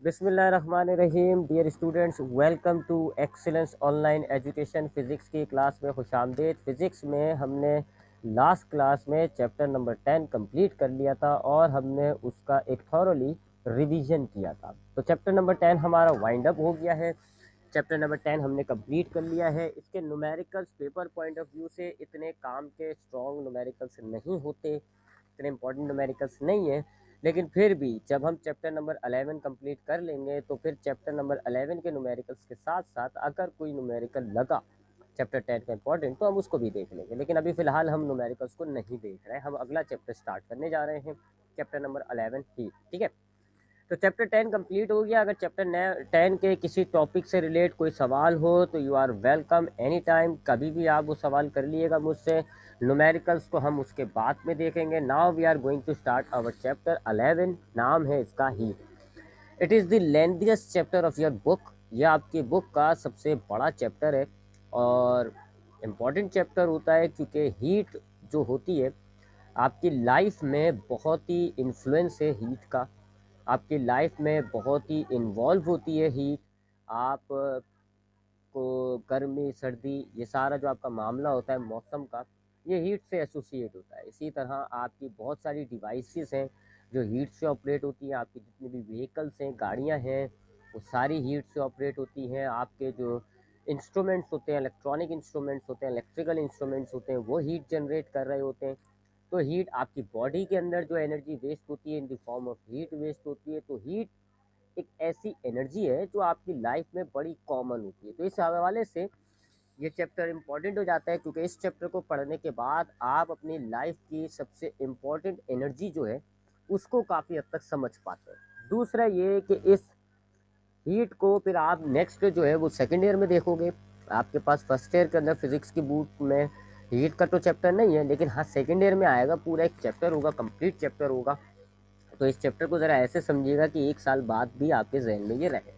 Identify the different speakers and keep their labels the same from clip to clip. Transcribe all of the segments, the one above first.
Speaker 1: बिस्मिल्लाहिर्रहमानिर्रहीम। Dear students, welcome to excellence online education. Physics की class में खुशामदीद। फ़िज़िक्स में हमने लास्ट क्लास में चैप्टर नंबर 10 कंप्लीट कर लिया था और हमने उसका एक थॉरोली रिवीजन किया था। तो चैप्टर नंबर 10 हमारा वाइंड अप हो गया है। चैप्टर नंबर 10 हमने कंप्लीट कर लिया है। इसके numericals paper point of view से इतने काम के स्ट्रॉन्ग न्यूमेरिकल्स नहीं होते, इतने इंपॉर्टेंट न्यूमेरिकल्स नहीं है, लेकिन फिर भी जब हम चैप्टर नंबर 11 कंप्लीट कर लेंगे तो फिर चैप्टर नंबर 11 के न्यूमेरिकल्स के साथ साथ अगर कोई न्यूमेरिकल लगा चैप्टर 10 का इंपॉर्टेंट तो हम उसको भी देख लेंगे। लेकिन अभी फिलहाल हम न्यूमेरिकल्स को नहीं देख रहे हैं, हम अगला चैप्टर स्टार्ट करने जा रहे हैं, चैप्टर नंबर 11 ही। ठीक है, तो चैप्टर 10 कंप्लीट हो गया। अगर चैप्टर 10 के किसी टॉपिक से रिलेट कोई सवाल हो तो you are welcome any time, कभी भी आप वो सवाल कर लीजिएगा मुझसे। न्यूमेरिकल्स को हम उसके बाद में देखेंगे। Now we are going to start our chapter 11। नाम है इसका heat. It is the lengthiest chapter of your book. यह आपकी बुक का सबसे बड़ा चैप्टर है और इम्पॉर्टेंट चैप्टर होता है क्योंकि हीट जो होती है आपकी लाइफ में बहुत ही इन्फ्लुएंस है हीट का। आपकी लाइफ में बहुत ही इन्वॉल्व होती है हीट। आप को गर्मी सर्दी ये सारा जो आपका मामला होता है मौसम का, ये हीट से एसोसिएट होता है। इसी तरह आपकी बहुत सारी डिवाइसेस हैं जो हीट से ऑपरेट होती हैं। आपकी जितनी भी व्हीकल्स हैं, गाड़ियां हैं, वो सारी हीट से ऑपरेट होती हैं। आपके जो इंस्ट्रूमेंट्स होते हैं, इलेक्ट्रॉनिक इंस्ट्रूमेंट्स होते हैं, इलेक्ट्रिकल इंस्ट्रूमेंट्स होते हैं, वो हीट जनरेट कर रहे होते हैं। तो हीट आपकी बॉडी के अंदर जो एनर्जी वेस्ट होती है in the form of heat waste होती है। तो हीट एक ऐसी एनर्जी है जो आपकी लाइफ में बड़ी कॉमन होती है। तो इस हवाले से ये चैप्टर इम्पॉर्टेंट हो जाता है क्योंकि इस चैप्टर को पढ़ने के बाद आप अपनी लाइफ की सबसे इम्पॉर्टेंट एनर्जी जो है उसको काफ़ी हद तक समझ पाते हैं। दूसरा ये कि इस हीट को फिर आप नेक्स्ट जो है वो सेकेंड ईयर में देखोगे। आपके पास फर्स्ट ईयर के अंदर फिजिक्स की बुक में हीट का तो चैप्टर नहीं है, लेकिन हाँ सेकेंड ईयर में आएगा, पूरा एक चैप्टर होगा, कंप्लीट चैप्टर होगा। तो इस चैप्टर को ज़रा ऐसे समझिएगा कि एक साल बाद भी आपके जहन में ये रहे।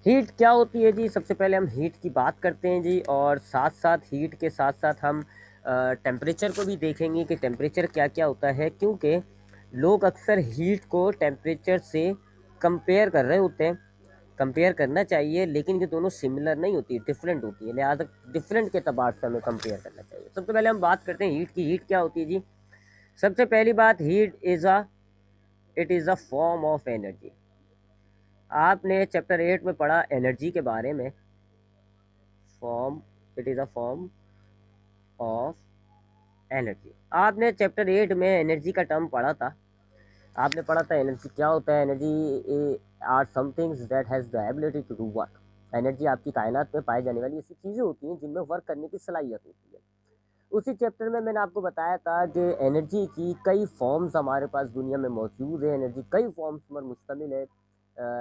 Speaker 1: हीट क्या होती है जी? सबसे पहले हम हीट की बात करते हैं जी, और साथ साथ हीट के साथ साथ हम टेम्परेचर को भी देखेंगे कि टेम्परेचर क्या क्या होता है, क्योंकि लोग अक्सर हीट को टेम्परेचर से कंपेयर कर रहे होते हैं। कंपेयर करना चाहिए लेकिन ये दोनों सिमिलर नहीं होती, डिफरेंट होती है, लिहाजा डिफरेंट के अतबार से हमें कंपेयर करना चाहिए। सबसे पहले हम बात करते हैं हीट की। हीट क्या होती है जी? सबसे पहली बात, it is a form of energy. आपने चैप्टर 8 में पढ़ा एनर्जी के बारे में। Form, it is a form of energy. आपने चैप्टर 8 में एनर्जी का टर्म पढ़ा था। आपने पढ़ा था एनर्जी क्या होता है। Energy are somethings that has the ability to do work. Energy आपकी कायनात में पाई जाने वाली ऐसी चीज़ें होती हैं जिनमें वर्क करने की सलाहियत होती है। उसी चैप्टर में मैंने आपको बताया था कि एनर्जी की कई फॉर्म्स हमारे पास दुनिया में मौजूद है। एनर्जी कई फॉर्म्स पर मुश्तमिल है,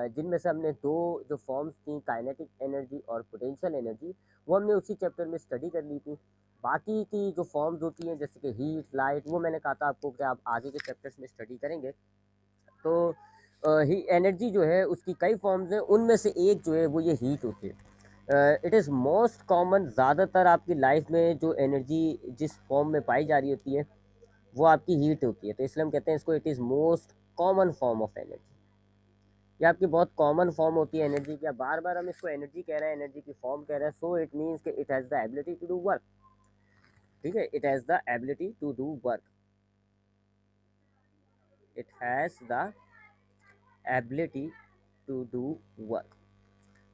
Speaker 1: जिनमें से हमने दो जो फॉर्म्स थी, काइनेटिक एनर्जी और पोटेंशियल एनर्जी, वो हमने उसी चैप्टर में स्टडी कर ली थी। बाकी की जो फॉर्म्स होती हैं जैसे कि हीट, लाइट, वो मैंने कहा था आपको कि आप आगे के चैप्टर्स में स्टडी करेंगे। तो ही एनर्जी जो है उसकी कई फॉर्म्स हैं, उनमें से एक जो है वो ये हीट होती है। It is most common. ज़्यादातर आपकी लाइफ में जो एनर्जी जिस फॉर्म में पाई जा रही होती है वो आपकी हीट होती है। तो इसलिए हम कहते हैं इसको it is most common form of energy. ये आपकी बहुत कॉमन फॉर्म होती है एनर्जी की। बार बार हम इसको एनर्जी कह रहे हैं, एनर्जी की फॉर्म कह रहे हैं, सो इट मीन्स कि it has the ability to do work. ठीक है, it has the ability to do work. It has the ability to do work.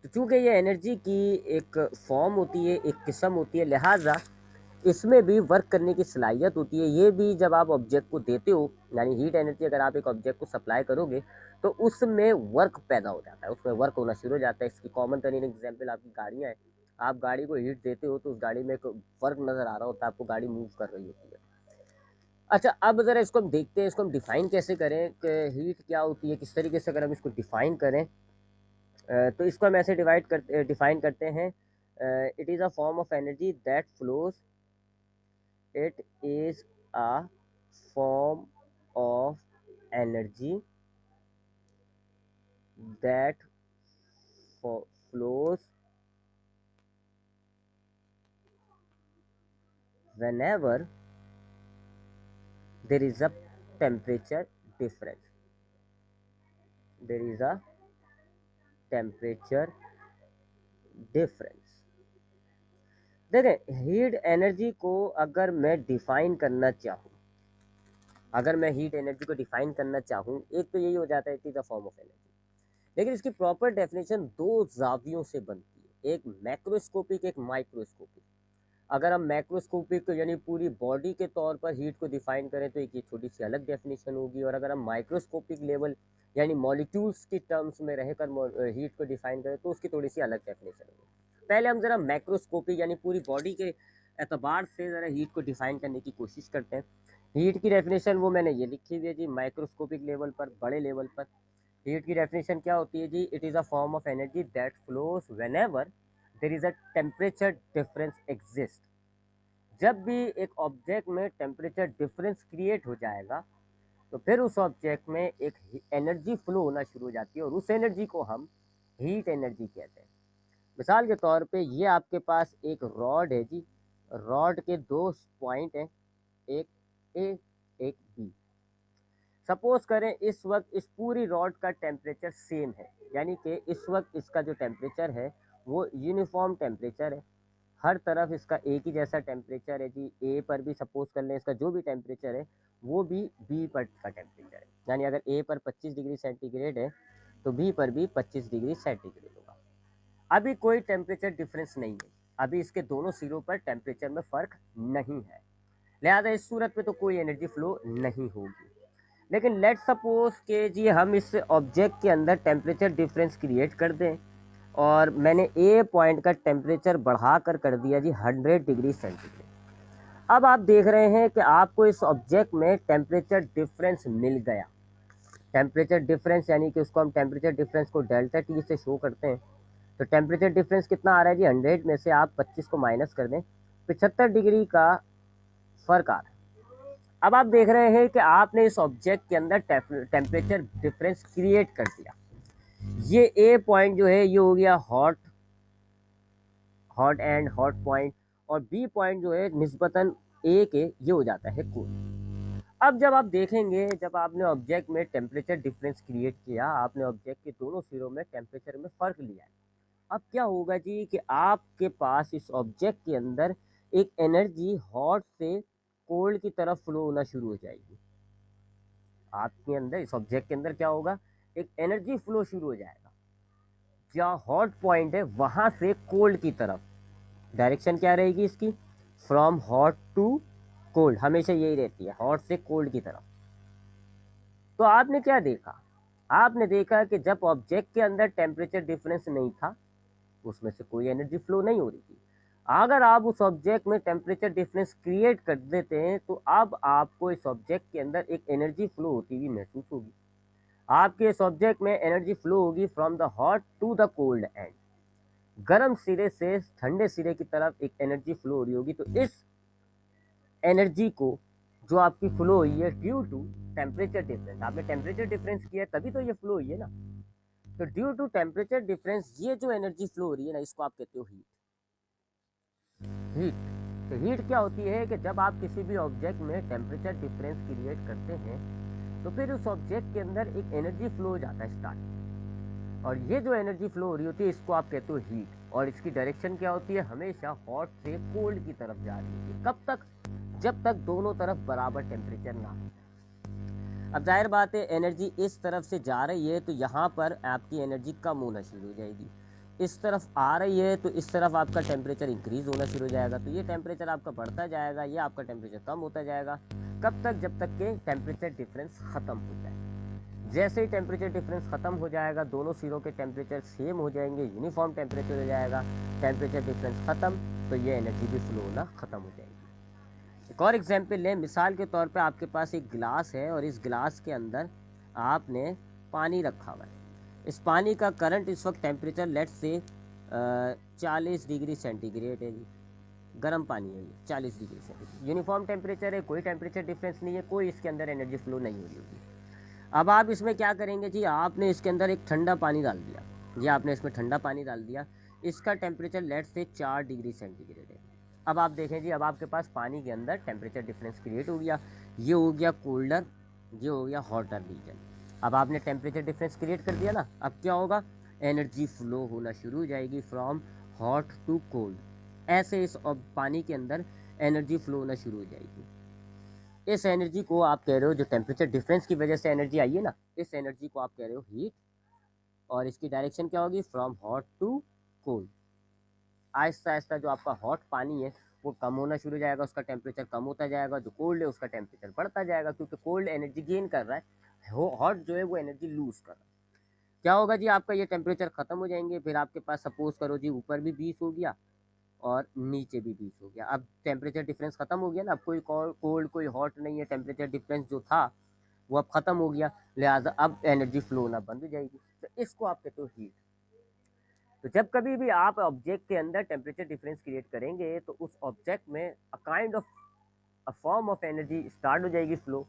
Speaker 1: तो चूँकि ये एनर्जी की एक फॉर्म होती है, एक किस्म होती है, लिहाजा इसमें भी वर्क करने की सलाहियत होती है। ये भी जब आप ऑब्जेक्ट को देते हो, यानी हीट एनर्जी अगर आप एक ऑब्जेक्ट को सप्लाई करोगे तो उसमें वर्क पैदा हो जाता है, उसमें वर्क होना शुरू हो जाता है। इसकी कॉमन तरीन एग्जाम्पल आपकी गाड़ियाँ हैं। आप गाड़ी को हीट देते हो तो उस गाड़ी में एक वर्क नज़र आ रहा होता है, आपको गाड़ी मूव कर रही होती है। अच्छा, अब ज़रा इसको हम देखते हैं, इसको हम डिफ़ाइन कैसे करें कि हीट क्या होती है, किस तरीके से अगर हम इसको डिफ़ाइन करें। तो इसको हम ऐसे डिफाइन करते हैं। It is a form of energy that flows. It is a form of energy that flows whenever there is a temperature difference। there is a temperature difference. देखें, हीट एनर्जी को अगर मैं डिफाइन करना चाहूँ, अगर मैं हीट एनर्जी को define करना चाहूँ, एक तो यही हो जाता है, it is a form of energy. लेकिन इसकी प्रॉपर डेफिनेशन दो जावियों से बनती है, एक मैक्रोस्कोपिक, एक माइक्रोस्कोपिक। अगर हम मैक्रोस्कोपिक यानी पूरी बॉडी के तौर पर हीट को डिफाइन करें तो एक ये छोटी सी अलग डेफिनेशन होगी, और अगर हम माइक्रोस्कोपिक लेवल यानी मॉलिक्यूल्स की टर्म्स में रहकर हीट को डिफाइन करें तो उसकी थोड़ी सी अलग डेफिनेशन होगी। पहले हम जरा मैक्रोस्कोपिक यानी पूरी बॉडी के एतबार से ज़रा हीट को डिफाइन करने की कोशिश करते हैं। हीट की डेफिनेशन वो मैंने ये लिखी हुई है जी, माइक्रोस्कोपिक लेवल पर, बड़े लेवल पर हीट की डेफिनेशन क्या होती है जी, it is a form of energy that flows whenever there is a temperature difference exist. जब भी एक ऑब्जेक्ट में टेम्परेचर डिफरेंस क्रिएट हो जाएगा तो फिर उस ऑब्जेक्ट में एक एनर्जी फ्लो होना शुरू हो जाती है, और उस एनर्जी को हम हीट एनर्जी कहते हैं। मिसाल के तौर पे ये आपके पास एक रॉड है जी, रॉड के दो पॉइंट हैं, एक ए एक बी। सपोज करें इस वक्त इस पूरी रॉड का टेम्परेचर सेम है, यानी कि इस वक्त इसका जो टेम्परेचर है वो यूनिफॉर्म टेम्परेचर है, हर तरफ इसका एक ही जैसा टेम्परेचर है जी। ए पर भी सपोज कर लें इसका जो भी टेम्परेचर है वो भी बी पर का टेम्परेचर है, यानी अगर ए पर 25 डिग्री सेंटीग्रेड है तो बी पर भी 25 डिग्री सेंटीग्रेड होगा। अभी कोई टेम्परेचर डिफरेंस नहीं है, अभी इसके दोनों सिरों पर टेम्परेचर में फ़र्क नहीं है, लिहाजा इस सूरत में तो कोई एनर्जी फ्लो नहीं होगी। लेकिन लेट सपोज के जी हम इस ऑब्जेक्ट के अंदर टेम्परेचर डिफरेंस क्रिएट कर दें, और मैंने ए पॉइंट का टेम्परेचर बढ़ा कर दिया जी 100 डिग्री सेंटीग्रेड। अब आप देख रहे हैं कि आपको इस ऑब्जेक्ट में टेम्परेचर डिफरेंस मिल गया। टेम्परेचर डिफरेंस यानी कि उसको हम टेम्परेचर डिफरेंस को डेल्टा टी से शो करते हैं। तो टेम्परेचर डिफरेंस कितना आ रहा है जी, 100 में से आप 25 को माइनस कर दें, 75 डिग्री का फ़र्क आ रहा है। अब आप देख रहे हैं कि आपने इस ऑब्जेक्ट के अंदर टेम्परेचर डिफरेंस क्रिएट कर दिया। ये ए पॉइंट जो है ये हो गया hot, hot and hot point, और बी पॉइंट जो है निस्बतन ए के ये हो जाता है कूल। अब जब आप देखेंगे, जब आपने ऑब्जेक्ट में टेम्परेचर डिफरेंस क्रिएट किया, आपने ऑब्जेक्ट के दोनों सिरों में टेम्परेचर में फ़र्क लिया है, अब क्या होगा जी कि आपके पास इस ऑब्जेक्ट के अंदर एक एनर्जी हॉट से कोल्ड की तरफ फ्लो होना शुरू हो जाएगी। आपके अंदर इस ऑब्जेक्ट के अंदर क्या होगा, एक एनर्जी फ्लो शुरू हो जाएगा, जहाँ हॉट पॉइंट है वहां से कोल्ड की तरफ। डायरेक्शन क्या रहेगी इसकी, फ्रॉम हॉट टू कोल्ड, हमेशा यही रहती है, हॉट से कोल्ड की तरफ। तो आपने क्या देखा, आपने देखा कि जब ऑब्जेक्ट के अंदर टेम्परेचर डिफरेंस नहीं था उसमें से कोई एनर्जी फ्लो नहीं हो रही थी। अगर आप उस ऑब्जेक्ट में टेम्परेचर डिफरेंस क्रिएट कर देते हैं तो अब आपको इस ऑब्जेक्ट के अंदर एक एनर्जी फ्लो होती हुई महसूस होगी। आपके इस ऑब्जेक्ट में एनर्जी फ्लो होगी from the hot to the cold end, गर्म सिरे से ठंडे सिरे की तरफ एक एनर्जी फ्लो हो रही होगी। तो इस एनर्जी को जो आपकी फ्लो हुई है ड्यू टू टेम्परेचर डिफरेंस, आपने टेम्परेचर डिफरेंस किया तभी तो ये फ्लो हुई है ना, तो ड्यू टू टेम्परेचर डिफरेंस ये जो एनर्जी फ्लो हो रही है ना, इसको आप कहते हो हीट। हीट, तो हीट क्या होती है कि जब आप किसी भी ऑब्जेक्ट में टेम्परेचर डिफरेंस क्रिएट करते हैं तो फिर उस ऑब्जेक्ट के अंदर एक एनर्जी फ्लो हो जाता है स्टार्ट, और ये जो एनर्जी फ्लो हो रही होती है इसको आप कहते हो हीट, और इसकी डायरेक्शन क्या होती है, हमेशा हॉट से कोल्ड की तरफ जा रही होती है। कब तक, जब तक दोनों तरफ बराबर टेम्परेचर ना हो। अब जाहिर बात है एनर्जी इस तरफ से जा रही है तो यहाँ पर आपकी एनर्जी कम होना शुरू हो जाएगी, इस तरफ आ रही है तो इस तरफ आपका टेम्परेचर इंक्रीज़ होना शुरू हो जाएगा, तो ये टेम्परेचर आपका बढ़ता जाएगा, ये आपका टेम्परेचर कम होता जाएगा। कब तक, जब तक के टेम्परेचर डिफरेंस ख़त्म हो जाए। जैसे ही टेम्परेचर डिफरेंस ख़त्म हो जाएगा, दोनों सिरों के टेम्परेचर सेम हो जाएंगे, यूनिफॉर्म टेम्परेचर हो जाएगा, टेम्परेचर डिफरेंस ख़त्म, तो ये एनर्जी भी फ्लो होना ख़त्म हो जाएगी। एक और एग्जांपल लें, मिसाल के तौर पे आपके पास एक गिलास है और इस गिलास के अंदर आपने पानी रखा हुआ है। इस पानी का करंट इस वक्त टेम्परेचर लेट से 40 डिग्री सेंटीग्रेड है जी, गर्म पानी है ये 40 डिग्री सेंटीग्रेड, यूनिफॉर्म टेम्परेचर है, कोई टेम्परेचर डिफरेंस नहीं है, कोई इसके अंदर एनर्जी फ्लो नहीं हो रही होगी। अब आप इसमें क्या करेंगे जी, आपने इसके अंदर एक ठंडा पानी डाल दिया, ये आपने इसमें ठंडा पानी डाल दिया, इसका टेम्परेचर लेट से 4 डिग्री सेंटीग्रेड है। अब आप देखें जी, अब आपके पास पानी के अंदर टेम्परेचर डिफरेंस क्रिएट हो गया, ये हो गया कोल्डर, ये हो गया हॉटर रीजन। अब आपने टेम्परेचर डिफरेंस क्रिएट कर दिया ना, अब क्या होगा, एनर्जी फ्लो होना शुरू हो जाएगी फ्रॉम हॉट टू कोल्ड। ऐसे इस पानी के अंदर एनर्जी फ्लो होना शुरू हो जाएगी। इस एनर्जी को आप कह रहे हो, जो टेम्परेचर डिफरेंस की वजह से एनर्जी आई है ना, इस एनर्जी को आप कह रहे हो हीट। और इसकी डायरेक्शन क्या होगी? From hot to cold. आहिस्ता आहिस्ता जो आपका हॉट पानी है वो कम होना शुरू हो जाएगा, उसका टेम्परेचर कम होता जाएगा। जो कोल्ड है उसका टेम्परेचर बढ़ता जाएगा, क्योंकि कोल्ड एनर्जी गेन कर रहा है, हॉट जो है वो एनर्जी लूज कर रहा है। क्या होगा जी? आपका ये टेम्परेचर खत्म हो जाएंगे। फिर आपके पास सपोज करो जी ऊपर भी 20 हो गया और नीचे भी 20 हो गया। अब टेम्परेचर डिफरेंस खत्म हो गया ना, अब कोई कोल्ड कोई हॉट नहीं है, टेम्परेचर डिफरेंस जो था वो अब खत्म हो गया, लिहाजा अब एनर्जी फ्लो होना बंद हो जाएगी। तो इसको आप कहते हो हीट। तो जब कभी भी आप ऑब्जेक्ट के अंदर टेम्परेचर डिफरेंस क्रिएट करेंगे तो उस ऑब्जेक्ट में a kind of a form of energy start हो जाएगी फ्लो,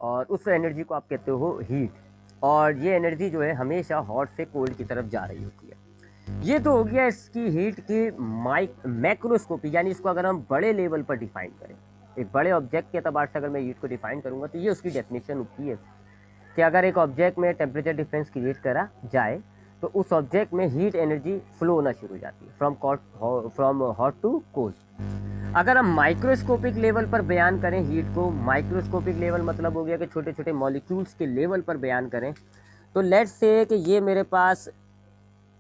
Speaker 1: और उस एनर्जी को आप कहते हो हीट। और ये एनर्जी जो है हमेशा हॉट से कोल्ड की तरफ जा रही होती है। ये तो हो गया इसकी हीट की मैक्रोस्कोपी, यानी इसको अगर हम बड़े लेवल पर डिफाइन करें, एक बड़े ऑब्जेक्ट के एतबार से अगर मैं हीट को डिफाइन करूंगा तो ये उसकी डेफिनेशन होती है कि अगर एक ऑब्जेक्ट में टेम्परेचर डिफरेंस क्रिएट करा जाए तो उस ऑब्जेक्ट में हीट एनर्जी फ्लो होना शुरू हो जाती है फ्रॉम हॉट टू कोल्ड। अगर हम माइक्रोस्कोपिक लेवल पर बयान करें हीट को, माइक्रोस्कोपिक लेवल मतलब हो गया कि छोटे छोटे मॉलिक्यूल्स के लेवल पर बयान करें, तो लेट्स से कि ये मेरे पास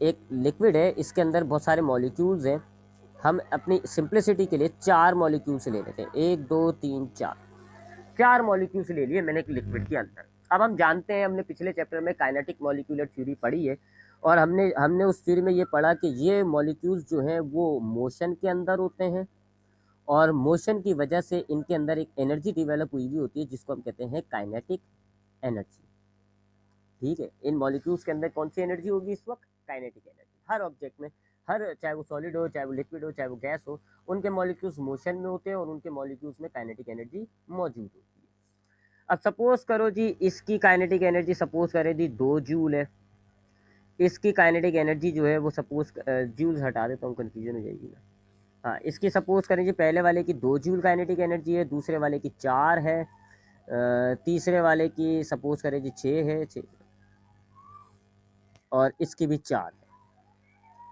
Speaker 1: एक लिक्विड है, इसके अंदर बहुत सारे मॉलिक्यूल्स हैं। हम अपनी सिंप्लिसिटी के लिए 4 मॉलिक्यूल्स ले लेते हैं, 1 2 3 4। 4 मॉलिक्यूल्स ले लिए मैंने एक लिक्विड के अंदर। अब हम जानते हैं, हमने पिछले चैप्टर में काइनेटिक मॉलिक्यूलर थ्योरी पढ़ी है, और हमने हमने उस थ्योरी में ये पढ़ा कि ये मॉलिक्यूल्स जो हैं वो मोशन के अंदर होते हैं, और मोशन की वजह से इनके अंदर एक एनर्जी डेवलप हुई हुई होती है जिसको हम कहते हैं काइनेटिक एनर्जी। ठीक है, इन मॉलिक्यूल्स के अंदर कौन सी एनर्जी होगी इस वक्त? Kinetic energy. हर ऑब्जेक्ट में, हर, चाहे वो सॉलिड हो, चाहे वो लिक्विड हो, चाहे वो गैस हो, उनके मॉलिक्यूल्स मोशन में होते हैं और उनके मॉलिक्यूल्स में काइनेटिक एनर्जी मौजूद होती है। अब सपोज करो जी इसकी काइनेटिक एनर्जी सपोज करें जी 2 जूल है। इसकी काइनेटिक एनर्जी जो है वो सपोज, जूल्स हटा देता हूँ, कन्फ्यूजन हो जाएगी ना। हाँ, इसकी सपोज करें जी पहले वाले की 2 जूल काइनेटिक एनर्जी है, दूसरे वाले की 4 है, तीसरे वाले की सपोज करें जी 6 है, 6, और इसकी भी 4 है।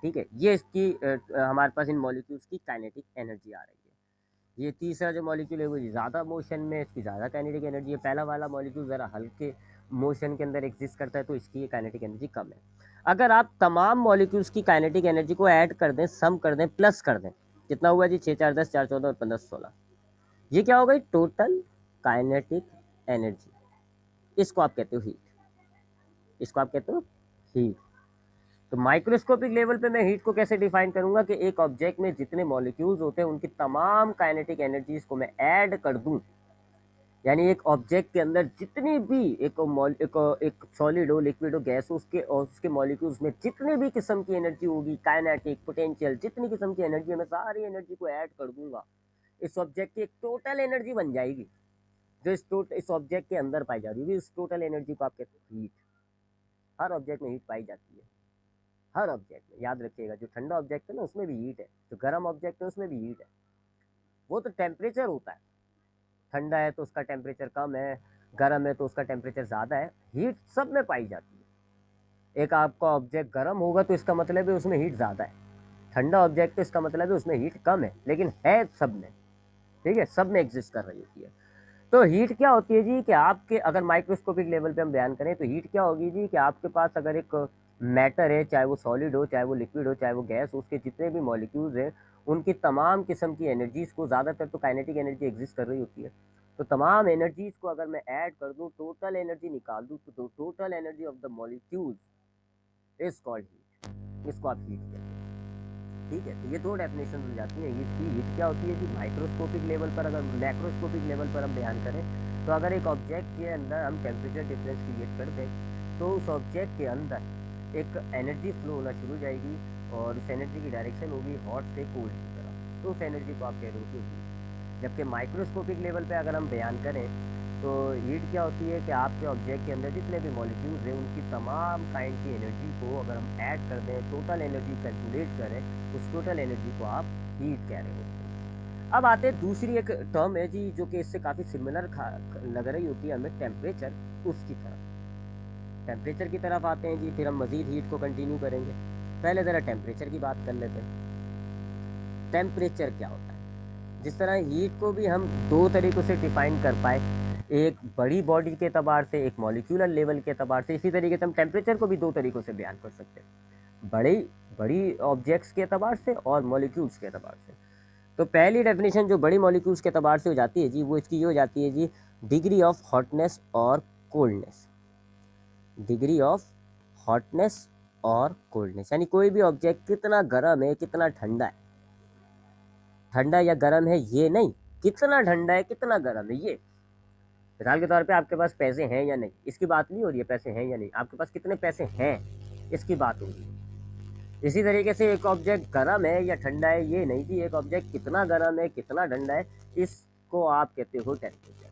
Speaker 1: ठीक है, ये इसकी हमारे पास इन मॉलिक्यूल्स की काइनेटिक एनर्जी आ रही है। ये तीसरा जो मॉलिक्यूल है वो ज़्यादा मोशन में, इसकी ज़्यादा काइनेटिक एनर्जी है। पहला वाला मॉलिक्यूल ज़रा हल्के मोशन के अंदर एग्जिस्ट करता है तो इसकी काइनेटिक एनर्जी कम है। अगर आप तमाम मॉलिक्यूल्स की काइनेटिक एनर्जी को ऐड कर दें, सम कर दें, प्लस कर दें, कितना हुआ जी? 6 4 10, 4 14 और 15 16। ये क्या हो गई? Total kinetic energy. इसको आप कहते हो हीट। इसको आप कहते हो हीट। तो माइक्रोस्कोपिक लेवल पे मैं हीट को कैसे डिफाइन करूंगा कि एक ऑब्जेक्ट में जितने मॉलिक्यूल्स होते हैं उनकी तमाम काइनेटिक एनर्जीज को मैं ऐड कर दूं, यानी एक ऑब्जेक्ट के अंदर जितनी भी एक सॉलिड हो, लिक्विड हो, गैस हो, उसके और उसके मॉलिक्यूल्स में जितनी भी किस्म की एनर्जी होगी, काइनेटिक, पोटेंशियल, जितनी किस्म की एनर्जी है, मैं सारी एनर्जी को ऐड कर दूंगा। इस ऑब्जेक्ट की एक टोटल एनर्जी बन जाएगी जो इस ऑब्जेक्ट के अंदर पाई जा रही है। इस टोटल एनर्जी को आप कहते हैं हीट। हर ऑब्जेक्ट में हीट पाई जाती है, हर ऑब्जेक्ट में। याद रखिएगा, जो ठंडा ऑब्जेक्ट है ना उसमें भी हीट है, जो गर्म ऑब्जेक्ट है उसमें भी हीट है। वो तो टेम्परेचर होता है, ठंडा है तो उसका टेम्परेचर कम है, गर्म है तो उसका टेम्परेचर ज़्यादा है। हीट सब में पाई जाती है। एक आपका ऑब्जेक्ट गर्म होगा तो इसका मतलब है उसमें हीट ज़्यादा है, ठंडा ऑब्जेक्ट तो इसका मतलब है उसमें हीट कम है, लेकिन है सब में। ठीक है, सब में एग्जिस्ट कर रही होती है। तो हीट क्या होती है जी कि आपके अगर माइक्रोस्कोपिक लेवल पे हम बयान करें तो हीट क्या होगी जी कि आपके पास अगर एक मैटर है, चाहे वो सॉलिड हो, चाहे वो लिक्विड हो, चाहे वो गैस हो, उसके जितने भी मॉलिक्यूल्स हैं उनकी तमाम किस्म की एनर्जीज को, ज़्यादातर तो काइनेटिक एनर्जी एग्जिस्ट कर रही होती है, तो तमाम एनर्जीज को अगर मैं ऐड कर दूं, टोटल एनर्जी निकाल दूं, तो total energy of the molecules is called heat. इसको आप हीट कहते हैं। ठीक है, तो ये दो डेफिनेशन हो जाती है हीट की। हीट क्या होती है कि माइक्रोस्कोपिक लेवल पर, अगर मैक्रोस्कोपिक लेवल पर हम बयान करें तो अगर एक ऑब्जेक्ट के अंदर हम टेम्परेचर डिफरेंस क्रिएट कर दें तो उस ऑब्जेक्ट के अंदर एक एनर्जी फ्लो होना शुरू हो जाएगी, और उस एनर्जी की डायरेक्शन होगी हॉट से कोल्ड की तरफ। तो उस एनर्जी को आप कह रहे हो कि हीट। जबकि माइक्रोस्कोपिक लेवल पर अगर हम बयान करें तो हीट क्या होती है कि आपके ऑब्जेक्ट के अंदर जितने भी मॉलिक्यूल्स हैं उनकी तमाम काइंड की एनर्जी को अगर हम ऐड कर दें, टोटल एनर्जी कैलकुलेट करें, उस टोटल एनर्जी को आप हीट कह रहे होते हैं। अब आते हैं दूसरी एक टर्म है जी जो कि इससे काफ़ी सिमिलर लग रही होती है हमें, टेम्परेचर, उसकी तरफ। टेम्परेचर की तरफ आते हैं जी, फिर हम मज़ीद हीट को कंटिन्यू करेंगे। पहले ज़रा टेम्परेचर की बात कर लेते हैं। टेम्परेचर क्या होता है? जिस तरह हीट को भी हम दो तरीक़ों से डिफ़ाइन कर पाए, एक बड़ी बॉडी के एतबार से, एक मॉलिक्यूलर लेवल के एतबार से, इसी तरीके से हम टेम्परेचर को भी दो तरीक़ों से बयान कर सकते हैं, बड़ी ऑब्जेक्ट्स के एतबार से और मॉलिक्यूल्स के एतबार से। तो पहली डेफिनेशन जो बड़ी मॉलिक्यूल्स के एतबार से हो जाती है जी, वो इसकी ये हो जाती है जी, डिग्री ऑफ हॉटनेस और कोल्डनेस। डिग्री ऑफ हॉटनेस और कोल्डनेस, यानी कोई भी ऑब्जेक्ट कितना गर्म है, कितना ठंडा है। ठंडा या गर्म है ये नहीं, कितना ठंडा है, कितना गर्म है ये। मिसाल के तौर पे आपके पास पैसे हैं या नहीं, इसकी बात नहीं हो रही है, पैसे हैं या नहीं, आपके पास कितने पैसे हैं, इसकी बात हो रही है। इसी तरीके से एक ऑब्जेक्ट गर्म है या ठंडा है ये नहीं कि एक ऑब्जेक्ट कितना गर्म है, कितना ठंडा है, इसको आप कहते हो टेम्परेचर।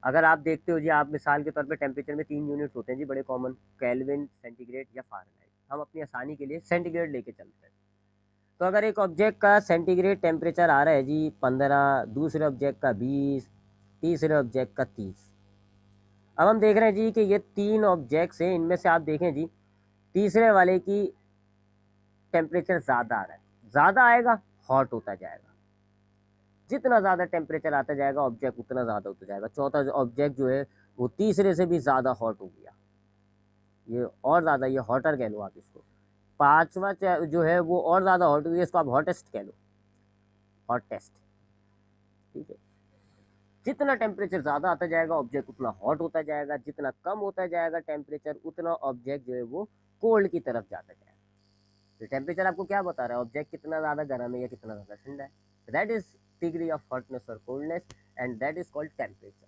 Speaker 1: अगर आप देखते हो जी, आप मिसाल के तौर पे टेम्परेचर में 3 यूनिट्स होते हैं जी, बड़े कॉमन, केल्विन, सेंटीग्रेड या फ़ारेनहाइट। हम अपनी आसानी के लिए सेंटीग्रेड लेके चलते हैं। तो अगर एक ऑब्जेक्ट का सेंटीग्रेड टेम्परेचर आ रहा है जी 15, दूसरे ऑब्जेक्ट का 20, तीसरे ऑब्जेक्ट का 30। अब हम देख रहे हैं जी कि ये 3 ऑब्जेक्ट्स हैं, इनमें से आप देखें जी, तीसरे वाले की टेम्परेचर ज़्यादा आ रहा है। ज़्यादा आएगा, हॉट होता जाएगा। जितना ज़्यादा टेम्परेचर आता जाएगा, ऑब्जेक्ट उतना ज़्यादा होता जाएगा। चौथा ऑब्जेक्ट जो है वो तीसरे से भी ज़्यादा हॉट हो गया, ये और ज़्यादा, ये हॉटर कह लो आप इसको। पांचवा जो है वो और ज़्यादा हॉट हो गया, इसको आप हॉटेस्ट कह लो, हॉटेस्ट। ठीक है, जितना टेम्परेचर ज़्यादा आता जाएगा, ऑब्जेक्ट उतना हॉट होता जाएगा। जितना कम होता जाएगा टेम्परेचर, उतना ऑब्जेक्ट जो है वो कोल्ड की तरफ जाता जाएगा। तो टेम्परेचर आपको क्या बता रहा है, ऑब्जेक्ट कितना ज़्यादा गर्म है या कितना ज़्यादा ठंडा है। That is degree of hotness और coldness, and that is called temperature.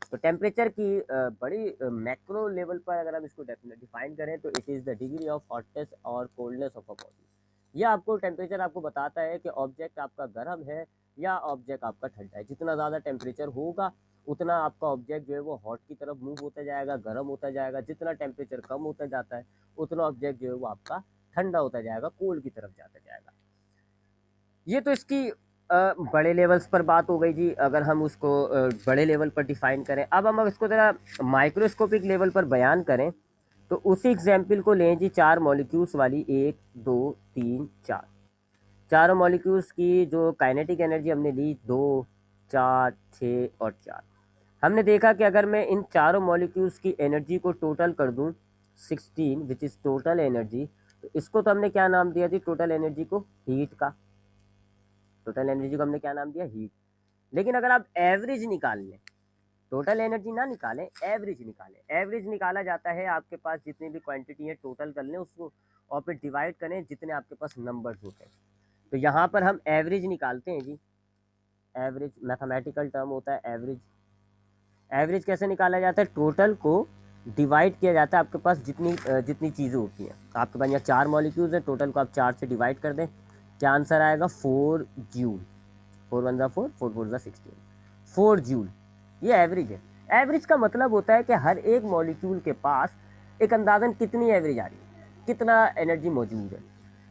Speaker 1: तो टेम्परेचर की बड़ी मैक्रो लेवल पर अगर हम इसको डिफाइन करें तो it is the degree of hotness और कोल्डनेस ऑफ अ बॉडी। यह आपको टेम्परेचर आपको बताता है कि ऑब्जेक्ट आपका गर्म है या ऑब्जेक्ट आपका ठंडा है। जितना ज़्यादा टेम्परेचर होगा, उतना आपका ऑब्जेक्ट जो है वो हॉट की तरफ मूव होता जाएगा, गर्म होता जाएगा। जितना टेम्परेचर कम होता जाता है, उतना ऑब्जेक्ट जो है वो आपका ठंडा होता जाएगा, कोल्ड की तरफ जाता जाएगा। ये तो इसकी बड़े लेवल्स पर बात हो गई जी। अगर हम उसको बड़े लेवल पर डिफाइन करें, अब हम इसको ज़रा माइक्रोस्कोपिक लेवल पर बयान करें, तो उसी एग्जाम्पल को लें जी, 4 मॉलिक्यूल्स वाली, 1 2 3 4। चारों मॉलिक्यूल्स की जो काइनेटिक एनर्जी हमने ली, 2 4 6 और 4। हमने देखा कि अगर मैं इन चारों मॉलिक्यूल्स की एनर्जी को टोटल कर दूं 16, विच इज़ टोटल एनर्जी, तो इसको तो हमने क्या नाम दिया जी, टोटल एनर्जी को हीट का। टोटल एनर्जी को हमने क्या नाम दिया, हीट। लेकिन अगर आप एवरेज निकाल लें, टोटल एनर्जी ना निकालें, एवरेज निकालें। एवरेज निकाला जाता है, आपके पास जितनी भी क्वांटिटी है टोटल कर लें उसको और फिर डिवाइड करें जितने आपके पास नंबर्स होते हैं। तो यहाँ पर हम एवरेज निकालते हैं जी। एवरेज मैथमेटिकल टर्म होता है एवरेज। एवरेज कैसे निकाला जाता है, टोटल को डिवाइड किया जाता है, आपके पास जितनी चीज़ें होती हैं। आपके पास यहाँ 4 मॉलिक्यूल्स हैं, टोटल को आप 4 से डिवाइड कर दें, क्या आंसर आएगा, 4 जूल। 4 1 4, 4 4 16, 4 जूल। ये एवरेज है। एवरेज का मतलब होता है कि हर एक मॉलिक्यूल के पास एक अंदाजन कितनी एवरेज आ रही है, कितना एनर्जी मौजूद है।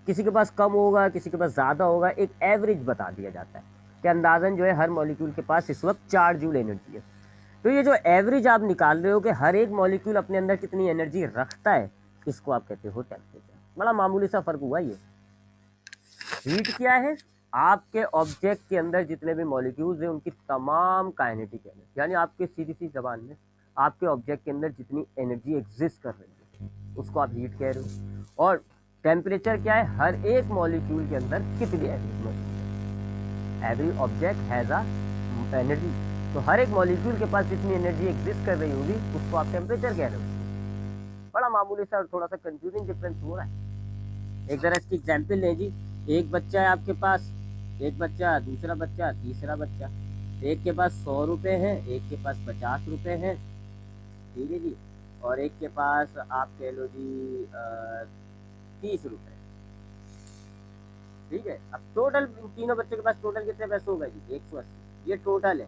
Speaker 1: किसी के पास कम होगा, किसी के पास ज़्यादा होगा, एक एवरेज बता दिया जाता है कि अंदाजन जो है हर मॉलिक्यूल के पास इस वक्त 4 जूल एनर्जी है। तो ये जो एवरेज आप निकाल रहे हो कि हर एक मॉलिक्यूल अपने अंदर कितनी एनर्जी रखता है, इसको आप कहते हो टेम्परेचर। बड़ा मामूली सा फ़र्क हुआ ये। हीट क्या है, आपके ऑब्जेक्ट के अंदर जितने भी मॉलिक्यूल्स हैं उनकी तमाम काइनेटिक एनर्जी, यानी आपके सीधी सी जबान में आपके ऑब्जेक्ट के अंदर जितनी एनर्जी एग्जिस्ट कर रही है उसको आप हीट कह रहे हो। और टेम्परेचर क्या है, हर एक मॉलिक्यूल के अंदर कितनी एनर्जी मौजूद है। Every object has a energy, तो हर एक मॉलिक्यूल के पास जितनी एनर्जी एग्जिस्ट कर रही होगी उसको आप टेम्परेचर कह रहे हो। बड़ा मामूली सा और थोड़ा सा कंफ्यूजिंग डिफरेंस हो रहा है। एक जरा इसकी एग्जाम्पल लें जी। एक बच्चा है आपके पास, एक बच्चा, दूसरा बच्चा, तीसरा बच्चा। एक के पास 100 रुपये हैं, एक के पास 50 रुपये हैं, ठीक है जी, और एक के पास आप कह लो जी 30 रुपये, ठीक है। अब टोटल तीनों बच्चों के पास टोटल कितने पैसे होगा जी, 180। ये टोटल है।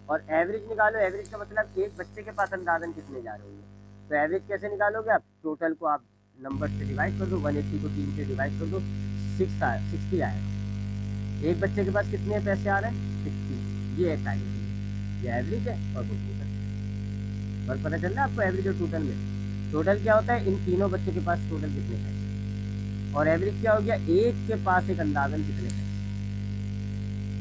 Speaker 1: और एवरेज निकालो, एवरेज का मतलब एक बच्चे के पास अंदाजन कितने जा रहे होंगे। तो एवरेज कैसे निकालोगे आप, टोटल को आप नंबर से डिवाइड कर दो, 180 को 3 से डिवाइड कर दो, 60 आएगा। एक बच्चे के पास कितने पैसे आ रहे हैं, 60। ये है टाइम, ये एवरेज है और वो टोटल। फर्क पता चल रहा है आपको एवरेज और टोटल में? टोटल क्या होता है, इन तीनों बच्चों के पास टोटल कितने हैं, और एवरेज क्या हो गया, एक के पास एक अंदाजन कितने हैं।